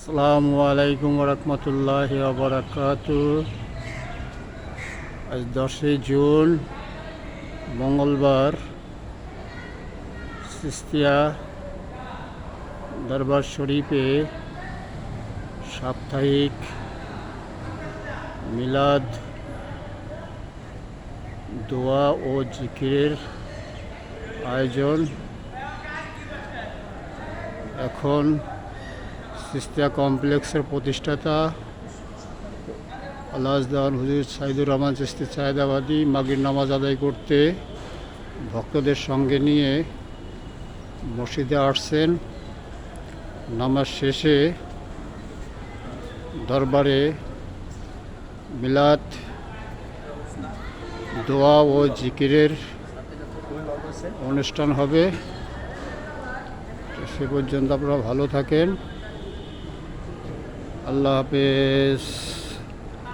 আসসালামু আলাইকুম রহমতুল্লাহি ওয়া বারাকাতুহু। আজ 10 জুন মঙ্গলবার সিস্তিয়া দরবার শরীফে সাপ্তাহিক মিলাদ দোয়া ও জিকিরের আয়োজন। এখন সিস্তিয়া কমপ্লেক্সের প্রতিষ্ঠাতা আল্লাহদান হুজুর সাইদুর রহমান চিশতি সায়েদাবাদী মাগরিব নামাজ আদায় করতে ভক্তদের সঙ্গে নিয়ে মসজিদে আসছেন। নামাজ শেষে দরবারে মিলাদ দোয়া ও জিকিরের অনুষ্ঠান হবে। সে পর্যন্ত আপনারা ভালো থাকেন। আল্লাহ হাফেজ।